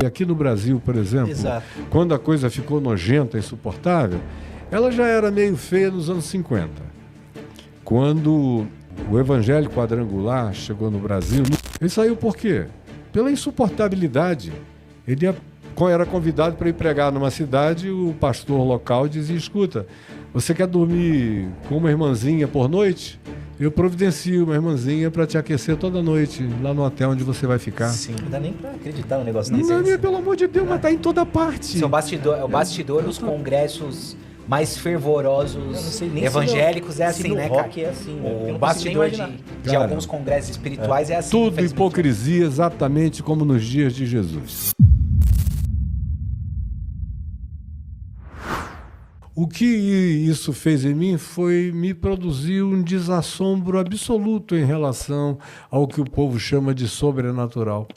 E aqui no Brasil, por exemplo, Exato. quando a coisa ficou nojenta, insuportável, ela já era meio feia nos anos 50. Quando o Evangelho Quadrangular chegou no Brasil, ele saiu por quê? Pela insuportabilidade. Ele era convidado para ir pregar numa cidade, o pastor local dizia: escuta, você quer dormir com uma irmãzinha por noite? Eu providencio uma irmãzinha para te aquecer toda noite, lá no hotel onde você vai ficar. Sim, não dá nem para acreditar no negócio desse. Não, pelo amor de Deus, mas tá em toda parte. Esse é o bastidor dos congressos mais fervorosos evangélicos, é assim, né, cara? É assim, o bastidor de alguns congressos espirituais é assim. Tudo hipocrisia, exatamente como nos dias de Jesus. O que isso fez em mim foi me produzir um desassombro absoluto em relação ao que o povo chama de sobrenatural.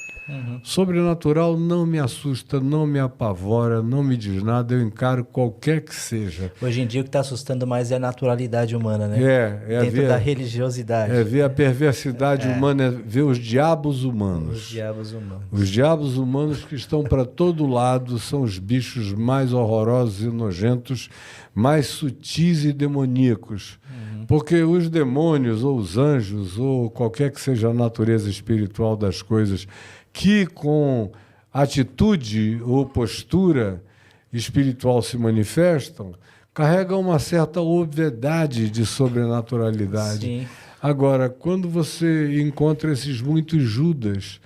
Sobrenatural não me assusta, não me apavora, não me diz nada, eu encaro qualquer que seja. Hoje em dia o que está assustando mais é a naturalidade humana, né? Dentro da religiosidade. É ver a perversidade humana, é ver os diabos humanos. Os diabos humanos. Os diabos humanos que estão para todo lado são os bichos mais horrorosos e nojentos, mais sutis e demoníacos. Porque os demônios, ou os anjos, ou qualquer que seja a natureza espiritual das coisas, que com atitude ou postura espiritual se manifestam, carregam uma certa obviedade de sobrenaturalidade. Sim. Agora, quando você encontra esses muitos Judas,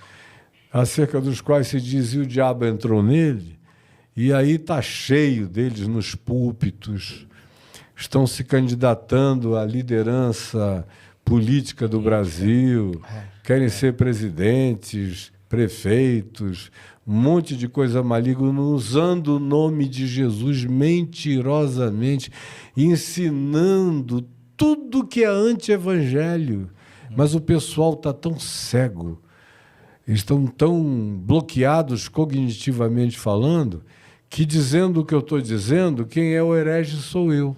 acerca dos quais se dizia o diabo entrou nele, e aí está cheio deles nos púlpitos, estão se candidatando à liderança política do Brasil, querem ser presidentes, prefeitos, um monte de coisa maligna, usando o nome de Jesus mentirosamente, ensinando tudo que é anti-evangelho. Mas o pessoal está tão cego, estão tão bloqueados cognitivamente falando, que dizendo o que eu estou dizendo, quem é o herege sou eu.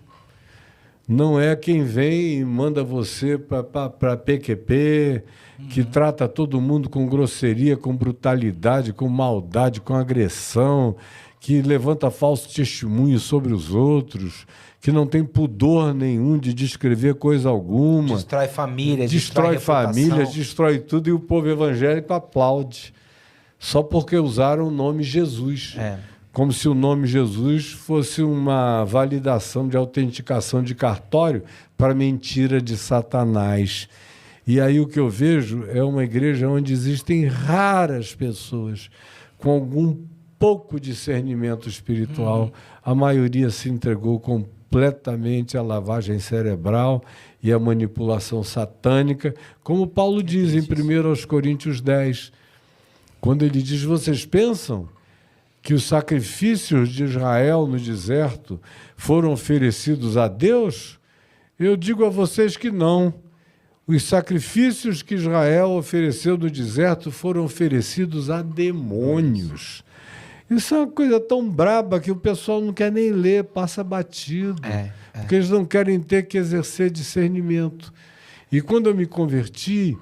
Não é quem vem e manda você para PQP, que trata todo mundo com grosseria, com brutalidade, com maldade, com agressão, que levanta falso testemunho sobre os outros, que não tem pudor nenhum de descrever coisa alguma. Destrói famílias, destrói famílias, destrói tudo, e o povo evangélico aplaude, só porque usaram o nome Jesus. Como se o nome Jesus fosse uma validação de autenticação de cartório para mentira de Satanás. E aí o que eu vejo é uma igreja onde existem raras pessoas com algum pouco discernimento espiritual. A maioria se entregou completamente à lavagem cerebral e à manipulação satânica, como Paulo diz em 1 Coríntios 10, quando ele diz: vocês pensam que os sacrifícios de Israel no deserto foram oferecidos a Deus? Eu digo a vocês que não. Os sacrifícios que Israel ofereceu no deserto foram oferecidos a demônios. Isso é uma coisa tão braba que o pessoal não quer nem ler, passa batido. Porque eles não querem ter que exercer discernimento. E quando eu me converti,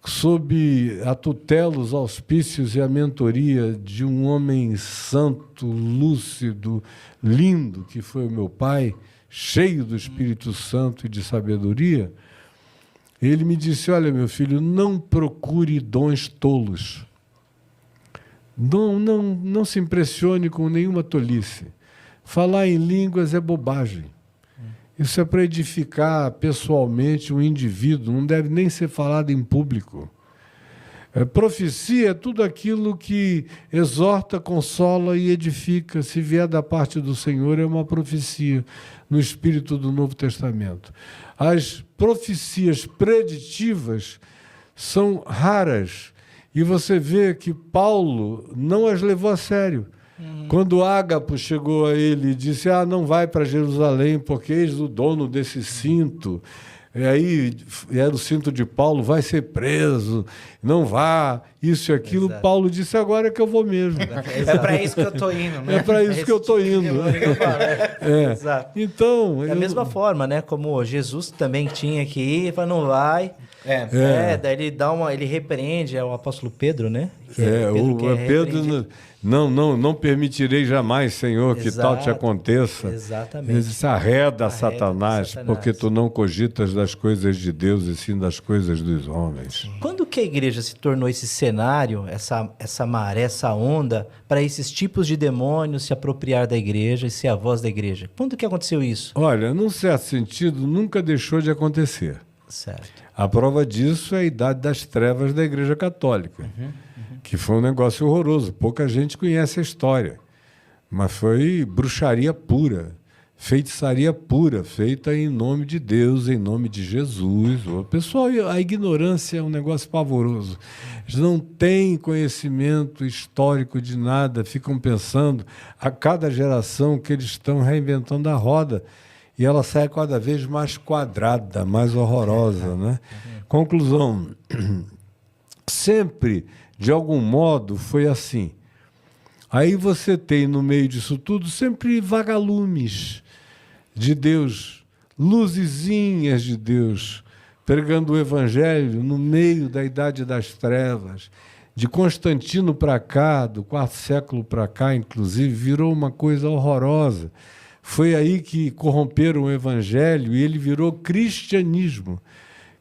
sob a tutela, os auspícios e a mentoria de um homem santo, lúcido, lindo, que foi o meu pai, cheio do Espírito Santo e de sabedoria, ele me disse: olha, meu filho, não procure dons tolos. Não se impressione com nenhuma tolice. Falar em línguas é bobagem. Isso é para edificar pessoalmente um indivíduo, não deve nem ser falado em público. Profecia é tudo aquilo que exorta, consola e edifica. Se vier da parte do Senhor, é uma profecia no espírito do Novo Testamento. As profecias preditivas são raras, e você vê que Paulo não as levou a sério. Quando Ágapo chegou a ele e disse: não vai para Jerusalém, porque eis o dono desse cinto, e aí era o cinto de Paulo, vai ser preso, não vá, isso e aquilo. Exato. Paulo disse: agora é que eu vou mesmo. É para isso que eu estou indo, né? É para isso que eu estou indo. Exato. Então, da mesma forma, né? Como Jesus também tinha que ir, falou: não vai. Daí ele dá ele repreende, é o apóstolo Pedro, né? Pedro não permitirei jamais, Senhor, que tal te aconteça. Exatamente. Ele disse, arreda Satanás, porque tu não cogitas das coisas de Deus e sim das coisas dos homens. Quando que a igreja se tornou esse cenário, essa maré, essa onda, para esses tipos de demônios se apropriar da igreja e ser a voz da igreja? Quando que aconteceu isso? Olha, num certo sentido, nunca deixou de acontecer. Certo. A prova disso é a idade das trevas da Igreja Católica, que foi um negócio horroroso. Pouca gente conhece a história, mas foi bruxaria pura, feitiçaria pura, feita em nome de Deus, em nome de Jesus. O pessoal, a ignorância é um negócio pavoroso. Eles não têm conhecimento histórico de nada, ficam pensando a cada geração que eles estão reinventando a roda. E ela sai cada vez mais quadrada, mais horrorosa, né? Conclusão, sempre, de algum modo, foi assim. Aí você tem, no meio disso tudo, sempre vagalumes de Deus, luzezinhas de Deus, pregando o Evangelho no meio da Idade das Trevas. De Constantino para cá, do quarto século para cá, inclusive, virou uma coisa horrorosa. Foi aí que corromperam o Evangelho e ele virou cristianismo,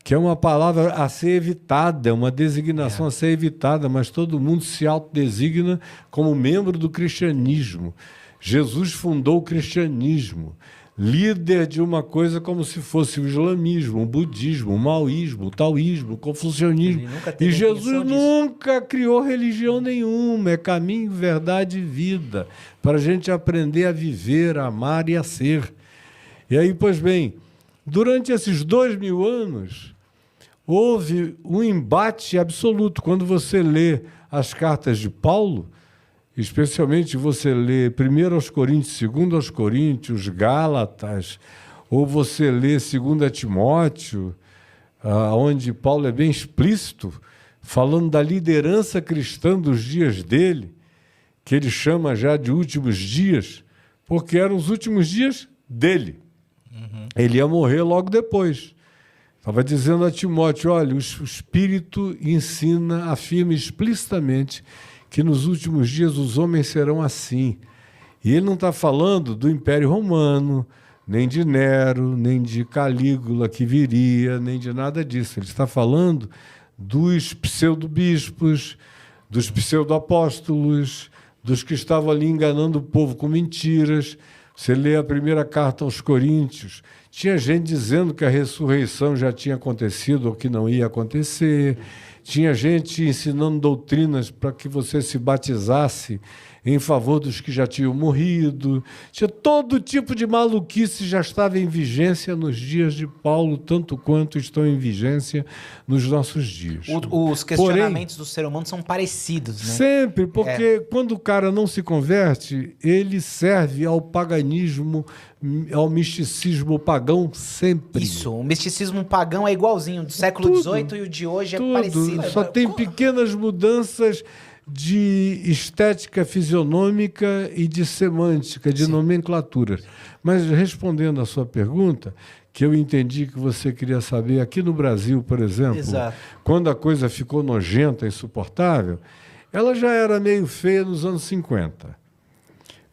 que é uma palavra a ser evitada, uma designação a ser evitada, mas todo mundo se autodesigna como membro do cristianismo. Jesus fundou o cristianismo, líder de uma coisa como se fosse o islamismo, o budismo, o maoísmo, o taoísmo, o confucionismo. E Jesus nunca criou religião nenhuma, é caminho, verdade e vida, para a gente aprender a viver, a amar e a ser. E aí, pois bem, durante esses 2000 anos, houve um embate absoluto. Quando você lê as cartas de Paulo, especialmente você lê 1 aos Coríntios, 2 aos Coríntios, Gálatas, ou você lê 2 Timóteo, onde Paulo é bem explícito, falando da liderança cristã dos dias dele, que ele chama já de últimos dias, porque eram os últimos dias dele. Ele ia morrer logo depois. Estava dizendo a Timóteo, olha, o Espírito ensina, afirma explicitamente que nos últimos dias os homens serão assim. E ele não está falando do Império Romano, nem de Nero, nem de Calígula que viria, nem de nada disso. Ele está falando dos pseudo-bispos, dos pseudo-apóstolos, dos que estavam ali enganando o povo com mentiras. Você lê a primeira carta aos Coríntios, tinha gente dizendo que a ressurreição já tinha acontecido ou que não ia acontecer. Tinha gente ensinando doutrinas para que você se batizasse em favor dos que já tinham morrido. Tinha todo tipo de maluquice, já estava em vigência nos dias de Paulo, tanto quanto estão em vigência nos nossos dias. Os questionamentos do ser humano são parecidos, né? Sempre, porque quando o cara não se converte, ele serve ao paganismo, ao misticismo pagão sempre. Isso, o misticismo pagão é igualzinho, do século XVIII e o de hoje é parecido. Só tem pequenas mudanças de estética fisionômica e de semântica, de nomenclatura. Mas respondendo à sua pergunta, que eu entendi que você queria saber, aqui no Brasil, por exemplo, quando a coisa ficou nojenta, insuportável, ela já era meio feia nos anos 50.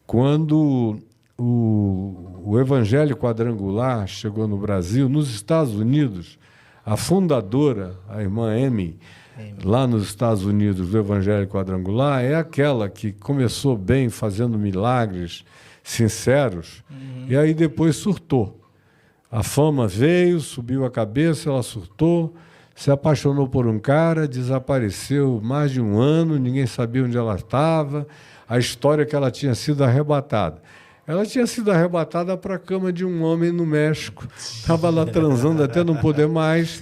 Quando o Evangelho Quadrangular chegou no Brasil, nos Estados Unidos, a fundadora, a irmã Amy, lá nos Estados Unidos, do Evangelho Quadrangular, é aquela que começou bem, fazendo milagres sinceros, e aí depois surtou. A fama veio, subiu a cabeça, ela surtou, se apaixonou por um cara, desapareceu mais de um ano, ninguém sabia onde ela estava, a história é que ela tinha sido arrebatada. Ela tinha sido arrebatada para a cama de um homem no México. Estava lá transando até não poder mais.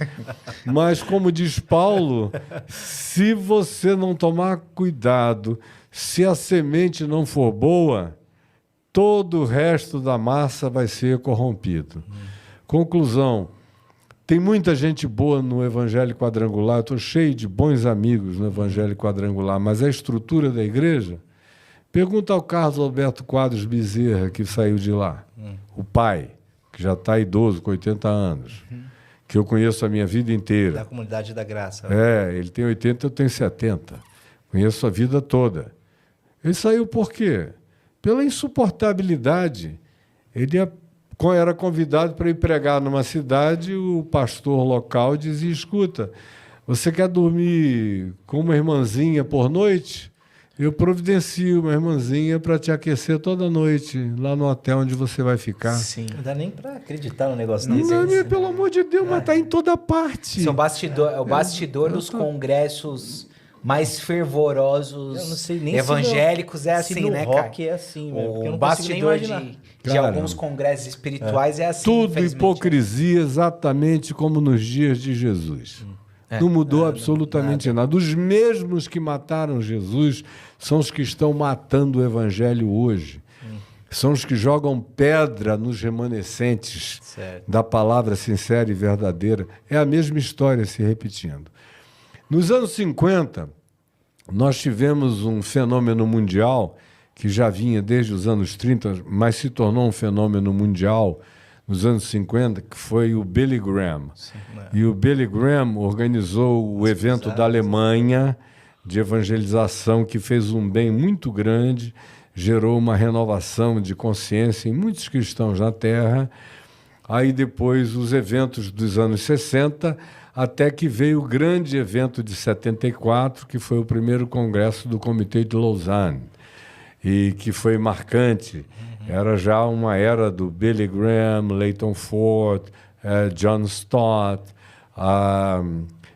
Mas, como diz Paulo, se você não tomar cuidado, se a semente não for boa, todo o resto da massa vai ser corrompido. Conclusão, tem muita gente boa no Evangelho Quadrangular. Eu estou cheio de bons amigos no Evangelho Quadrangular, mas a estrutura da igreja... Pergunta ao Carlos Alberto Quadros Bezerra, que saiu de lá, o pai, que já está idoso, com 80 anos. que eu conheço a minha vida inteira. Da Comunidade da Graça. Ele tem 80, eu tenho 70. Conheço a vida toda. Ele saiu por quê? Pela insuportabilidade. Ele era convidado para ir pregar numa cidade, o pastor local dizia, escuta, você quer dormir com uma irmãzinha por noite? Eu providencio uma irmãzinha para te aquecer toda noite, lá no hotel onde você vai ficar. Sim. Não dá nem para acreditar no negócio desse. Não, pelo amor de Deus, mas está em toda parte. Esse é o bastidor dos congressos mais fervorosos, eu não sei nem evangélicos, se no, é assim, se no né, rock cara? É assim, o bastidor de alguns congressos espirituais é assim. Tudo hipocrisia, exatamente como nos dias de Jesus. Não mudou absolutamente nada. Os mesmos que mataram Jesus são os que estão matando o evangelho hoje. São os que jogam pedra nos remanescentes da palavra sincera e verdadeira. É a mesma história se repetindo. Nos anos 50, nós tivemos um fenômeno mundial que já vinha desde os anos 30, mas se tornou um fenômeno mundial nos anos 50, que foi o Billy Graham. E o Billy Graham organizou o evento da Alemanha de evangelização, que fez um bem muito grande, gerou uma renovação de consciência em muitos cristãos na Terra. Aí depois os eventos dos anos 60, até que veio o grande evento de 74, que foi o primeiro congresso do Comitê de Lausanne, e que foi marcante. Era já uma era do Billy Graham, Leighton Ford, John Stott,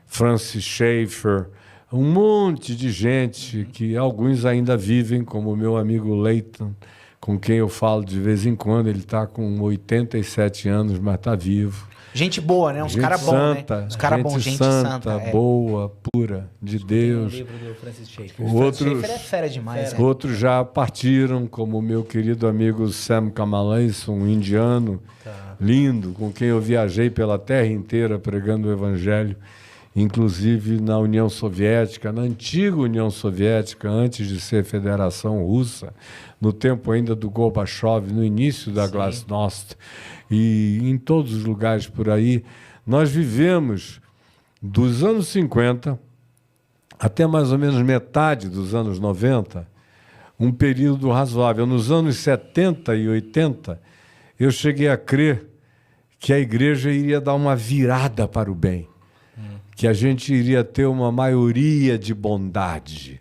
Francis Schaeffer, um monte de gente que alguns ainda vivem, como o meu amigo Leighton, com quem eu falo de vez em quando. Ele está com 87 anos, mas está vivo. Gente boa, né? Uns caras bons, né? Uns caras bons, gente santa. Boa, pura, de Deus. Tem um livro do Francis Schaeffer. Francis Schaeffer é fera demais. Outros já partiram, como o meu querido amigo Sam Kamalason, um indiano lindo, com quem eu viajei pela terra inteira pregando o evangelho, inclusive na União Soviética, na antiga União Soviética, antes de ser Federação Russa, no tempo ainda do Gorbachev, no início da Glasnost, e em todos os lugares por aí. Nós vivemos dos anos 50 até mais ou menos metade dos anos 90, um período razoável. Nos anos 70 e 80, eu cheguei a crer que a igreja iria dar uma virada para o bem, que a gente iria ter uma maioria de bondade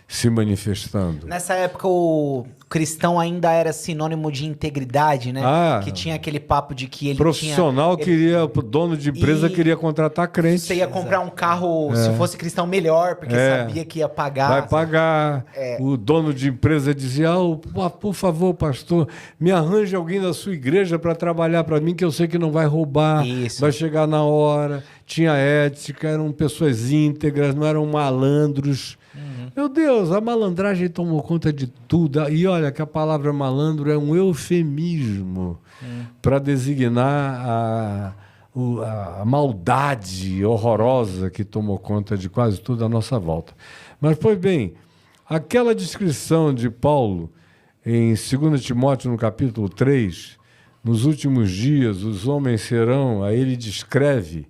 se manifestando. Nessa época, o cristão ainda era sinônimo de integridade, né? Que tinha aquele papo de que ele profissional queria, o dono de empresa queria contratar crente. Você ia comprar um carro, se fosse cristão, melhor, porque sabia que ia pagar. Vai pagar. O dono de empresa dizia, por favor, pastor, me arranje alguém da sua igreja para trabalhar para mim, que eu sei que não vai roubar, vai chegar na hora. Tinha ética, eram pessoas íntegras, não eram malandros. Meu Deus, a malandragem tomou conta de tudo. E olha que a palavra malandro é um eufemismo para designar a maldade horrorosa que tomou conta de quase tudo à nossa volta. Mas, pois bem, aquela descrição de Paulo em 2 Timóteo, no capítulo 3, nos últimos dias os homens serão, aí ele descreve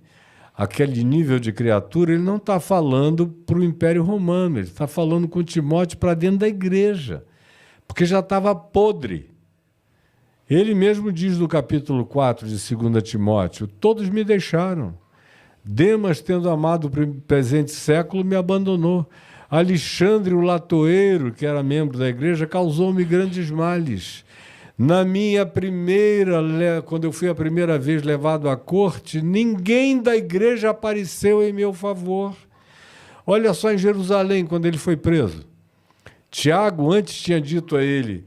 aquele nível de criatura. Ele não está falando para o Império Romano, ele está falando com Timóteo para dentro da igreja, porque já estava podre. Ele mesmo diz no capítulo 4 de 2 Timóteo, todos me deixaram. Demas, tendo amado o presente século, me abandonou. Alexandre, o latoeiro, que era membro da igreja, causou-me grandes males. Na minha quando eu fui a primeira vez levado à corte, ninguém da igreja apareceu em meu favor. Olha só em Jerusalém, quando ele foi preso. Tiago antes tinha dito a ele,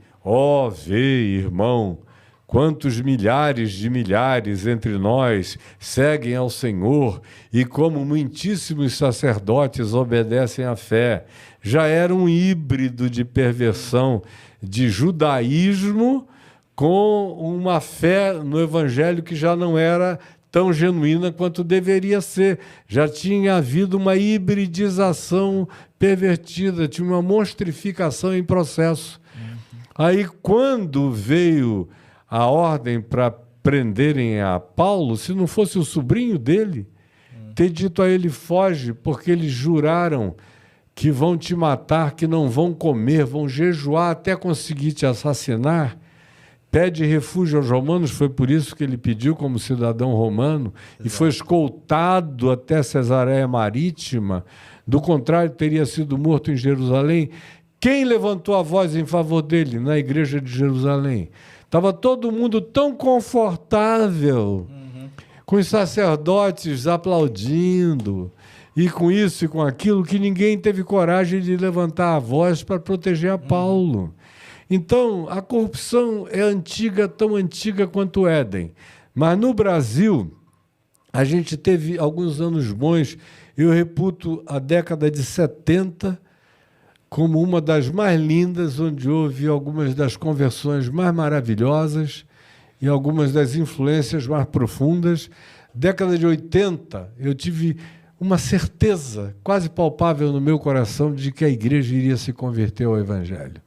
vê, irmão, quantos milhares de milhares entre nós seguem ao Senhor e como muitíssimos sacerdotes obedecem à fé. Já era um híbrido de perversão de judaísmo com uma fé no evangelho que já não era tão genuína quanto deveria ser. Já tinha havido uma hibridização pervertida, tinha uma monstrificação em processo. Aí, quando veio a ordem para prenderem a Paulo, se não fosse o sobrinho dele ter dito a ele: foge, porque eles juraram que vão te matar, que não vão comer, vão jejuar até conseguir te assassinar. Pede refúgio aos romanos, foi por isso que ele pediu como cidadão romano. Exato. E foi escoltado até Cesareia Marítima. Do contrário, teria sido morto em Jerusalém. Quem levantou a voz em favor dele na igreja de Jerusalém? Estava todo mundo tão confortável, com os sacerdotes aplaudindo, e com isso e com aquilo, que ninguém teve coragem de levantar a voz para proteger a Paulo. Então, a corrupção é antiga, tão antiga quanto o Éden. Mas no Brasil, a gente teve alguns anos bons. Eu reputo a década de 70 como uma das mais lindas, onde houve algumas das conversões mais maravilhosas e algumas das influências mais profundas. Década de 80, eu tive uma certeza quase palpável no meu coração de que a igreja iria se converter ao Evangelho.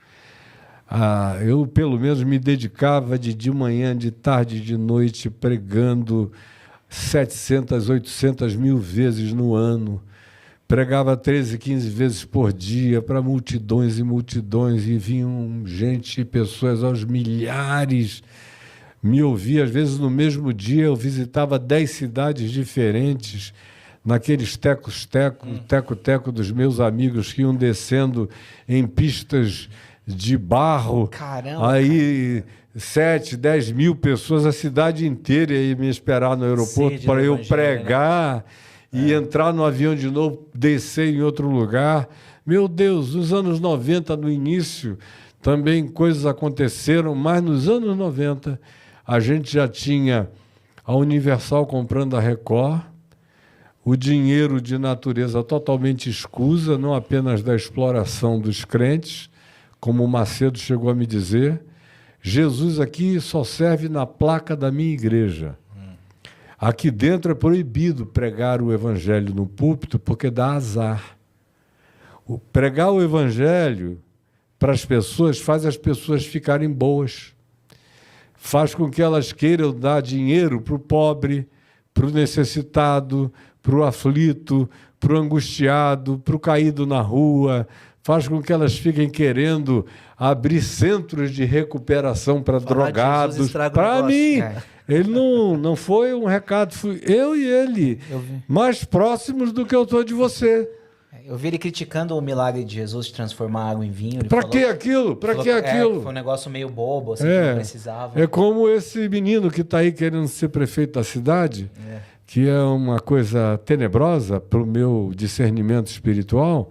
Eu, pelo menos, me dedicava de manhã, de tarde, de noite, pregando 700, 800 mil vezes no ano. Pregava 13, 15 vezes por dia para multidões e multidões, e vinham gente, pessoas aos milhares, me ouvia. Às vezes, no mesmo dia, eu visitava 10 cidades diferentes, naqueles teco-teco dos meus amigos que iam descendo em pistas de barro. Caramba, aí 7, 10 mil pessoas, a cidade inteira ia me esperar no aeroporto para eu pregar, e entrar no avião de novo, descer em outro lugar. Meu Deus, nos anos 90, no início, também coisas aconteceram, mas nos anos 90 a gente já tinha a Universal comprando a Record, o dinheiro de natureza totalmente escusa, não apenas da exploração dos crentes, como o Macedo chegou a me dizer. Jesus aqui só serve na placa da minha igreja. Aqui dentro é proibido pregar o evangelho no púlpito porque dá azar. Pregar o evangelho para as pessoas faz as pessoas ficarem boas. Faz com que elas queiram dar dinheiro para o pobre, para o necessitado, para o aflito, para o angustiado, para o caído na rua. Faz com que elas fiquem querendo abrir centros de recuperação para drogados. Para mim, ele não foi um recado, fui eu e ele, mais próximos do que eu estou de você. Eu vi ele criticando o milagre de Jesus de transformar água em vinho. Para que aquilo? Para que aquilo? Foi um negócio meio bobo, assim, que não precisava. É como esse menino que está aí querendo ser prefeito da cidade, que é uma coisa tenebrosa para o meu discernimento espiritual,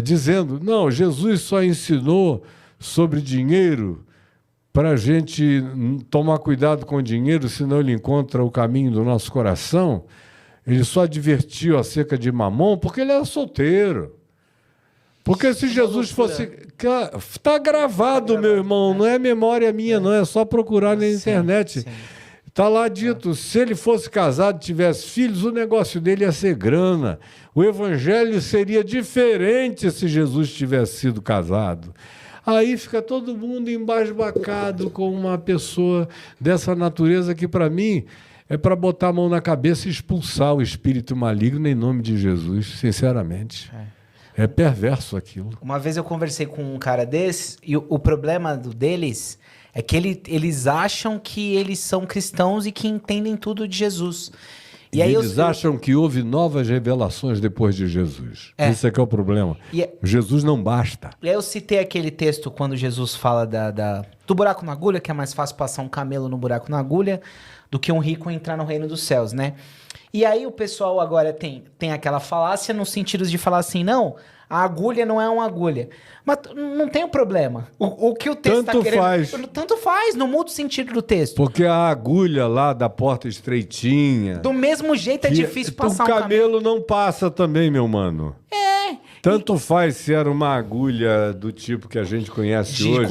dizendo: não, Jesus só ensinou sobre dinheiro para a gente tomar cuidado com o dinheiro, senão ele encontra o caminho do nosso coração. Ele só advertiu acerca de Mamon porque ele era solteiro. Porque se Jesus fosse... Está gravado, meu irmão, não é memória minha, não, é só procurar na internet. Está lá dito, se ele fosse casado, tivesse filhos, o negócio dele ia ser grana. O evangelho seria diferente se Jesus tivesse sido casado. Aí fica todo mundo embasbacado com uma pessoa dessa natureza que, para mim, é para botar a mão na cabeça e expulsar o espírito maligno em nome de Jesus, sinceramente. É perverso aquilo. Uma vez eu conversei com um cara desse, e o problema deles é que eles acham que eles são cristãos e que entendem tudo de Jesus. E aí eles acham que houve novas revelações depois de Jesus. Isso é que é o problema. Jesus não basta. E aí eu citei aquele texto quando Jesus fala do buraco na agulha, que é mais fácil passar um camelo no buraco na agulha do que um rico entrar no reino dos céus, né? E aí o pessoal agora tem aquela falácia no sentido de falar assim, não, a agulha não é uma agulha. Mas não tem um problema. O que o texto está querendo... Tanto faz, não muda o sentido do texto. Porque a agulha lá da porta estreitinha... Do mesmo jeito é difícil passar um camelo. O camelo não passa também, meu mano. Tanto faz se era uma agulha do tipo que a gente conhece hoje.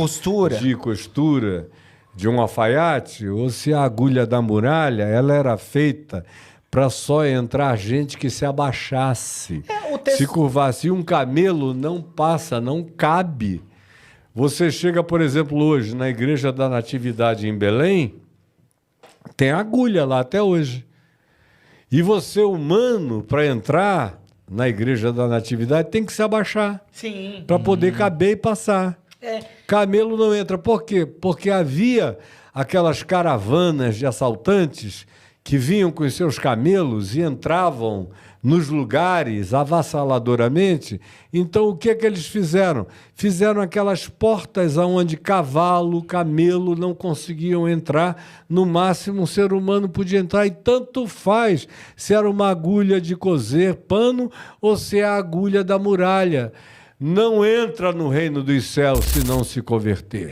De costura, de um alfaiate, ou se a agulha da muralha, ela era feita para só entrar gente que se abaixasse, se curvasse. E um camelo não passa, não cabe. Você chega, por exemplo, hoje na Igreja da Natividade em Belém, Tem agulha lá até hoje. E você, humano, para entrar na Igreja da Natividade, tem que se abaixar. Sim. Para poder caber e passar. É. Camelo não entra. Por quê? Porque havia aquelas caravanas de assaltantes que vinham com os seus camelos e entravam nos lugares avassaladoramente. Então, o que é que eles fizeram? Fizeram aquelas portas onde cavalo, camelo não conseguiam entrar. No máximo, um ser humano podia entrar. E tanto faz se era uma agulha de cozer pano ou se é a agulha da muralha. Não entra no reino dos céus se não se converter.